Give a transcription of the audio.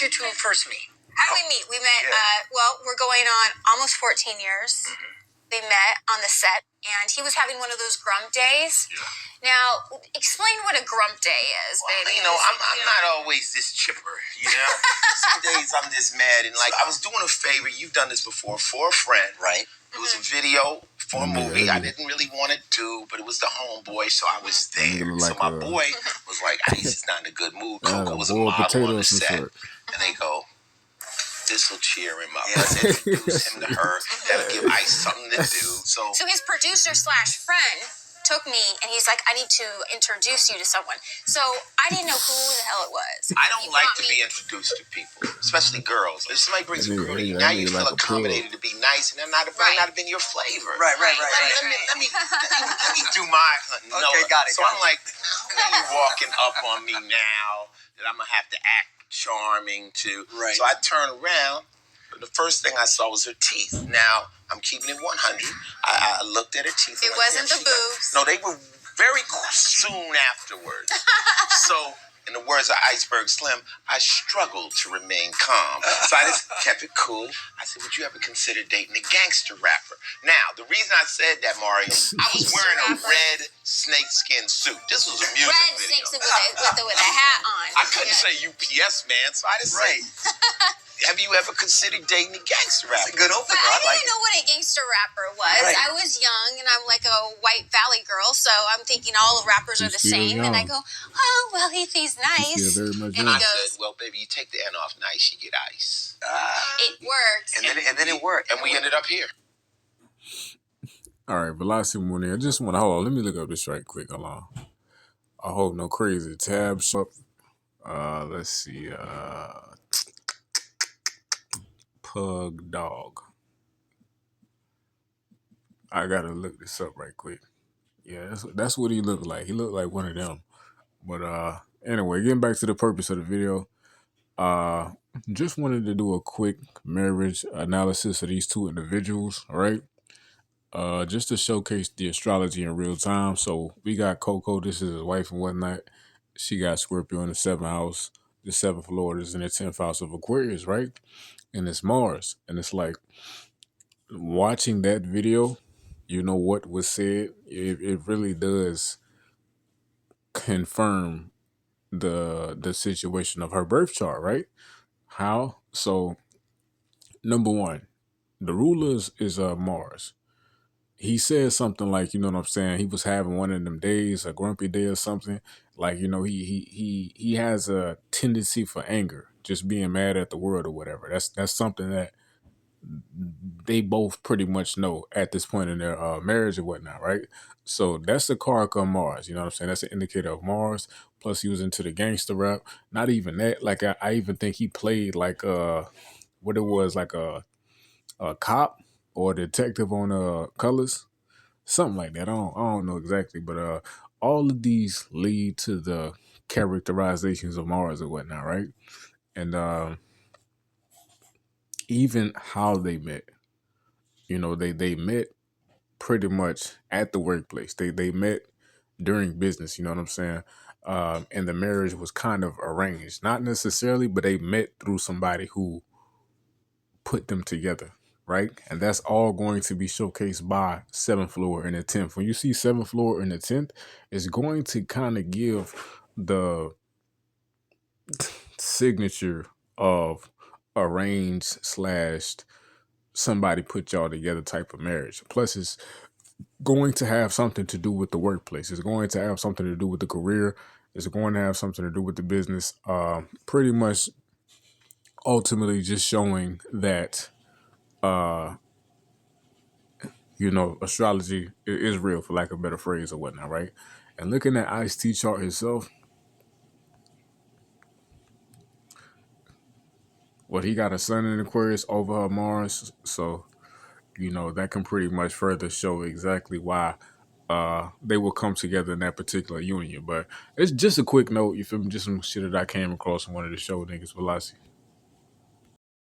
you two first meet? How did we meet? We met, well, we're going on almost 14 years. They met on the set, and he was having one of those grump days. Yeah. Now, explain what a grump day is, baby. You know, I'm not always this chipper, you know? Some days I'm just mad, and like, I was doing a favor, you've done this before, for a friend. Right. It was a video for a movie I didn't really want to do, but it was the homeboy, so I was there. So my boy was like, Ice is not in a good mood. Coco was a model on the set. And they go, this will cheer him up. Let's introduce him to her. That'll give Ice something to do. So his producer / friend took me, and he's like, I need to introduce you to someone. So I didn't know who the hell it was. I don't like to be introduced to people, especially girls. If somebody brings a girl to you, now you feel accommodated to be nice, and that might not have been your flavor. Right. Let me do my hunting. Okay, got it. So I'm like, how are you walking up on me now that I'm going to have to act charming to? Right. So I turn around. The first thing I saw was her teeth. Now, I'm keeping it 100. I looked at her teeth. It wasn't the boobs. No, they were very soon afterwards. So, in the words of Iceberg Slim, I struggled to remain calm. So I just kept it cool. I said, would you ever consider dating a gangster rapper? Now, the reason I said that, Mario, I was wearing a red snakeskin suit. This was a music video. Red snakeskin with a hat on. I couldn't say UPS man, so I just say... Have you ever considered dating a gangster rapper? That's a good opener. I didn't know what a gangster rapper was. Right. I was young, and I'm like a white valley girl, so I'm thinking all the rappers are the same. Young. And I go, oh, well, he's nice. Very much and I said, well, baby, you take the N off nice, you get Ice. It worked. And then it worked. And we ended up here. All right, Velocity Morning. I just want to, hold on, let me look up this right quick. Hold on. I hope no crazy tabs up. Let's see. Pug dog. I gotta look this up right quick. Yeah, that's what he looked like. He looked like one of them. But anyway, getting back to the purpose of the video. Just wanted to do a quick marriage analysis of these two individuals, right? Just to showcase the astrology in real time. So we got Coco, this is his wife and whatnot. She got Scorpio in the 7th house. The 7th Lord is in the 10th house of Aquarius, right? And it's Mars. And it's like watching that video, you know what was said, it really does confirm the situation of her birth chart, right? How? So number one, the ruler is Mars. He said something like, you know what I'm saying, he was having one of them days, a grumpy day or something. Like, you know, he has a tendency for anger, just being mad at the world or whatever. That's something that they both pretty much know at this point in their marriage or whatnot, right? So that's the card of Mars, you know what I'm saying? That's an indicator of Mars. Plus he was into the gangster rap. Not even that. Like I even think he played like what it was, like a cop or a detective on Colors, something like that. I don't know exactly, but all of these lead to the characterizations of Mars and whatnot, right? And even how they met, you know, they met pretty much at the workplace. They met during business, you know what I'm saying? And the marriage was kind of arranged, not necessarily, but they met through somebody who put them together, right? And that's all going to be showcased by 7th Lord and the 10th. When you see 7th Lord and the 10th, it's going to kind of give the signature of arranged / somebody put y'all together type of marriage. Plus, it's going to have something to do with the workplace. It's going to have something to do with the career. It's going to have something to do with the business. Pretty much ultimately just showing that you know, astrology is real, for lack of a better phrase or whatnot, right? And looking at Ice-T chart himself, well, he got a sun in Aquarius over her Mars, so you know that can pretty much further show exactly why they will come together in that particular union. But it's just a quick note, you feel me? Just some shit that I came across and wanted to show niggas Velocity.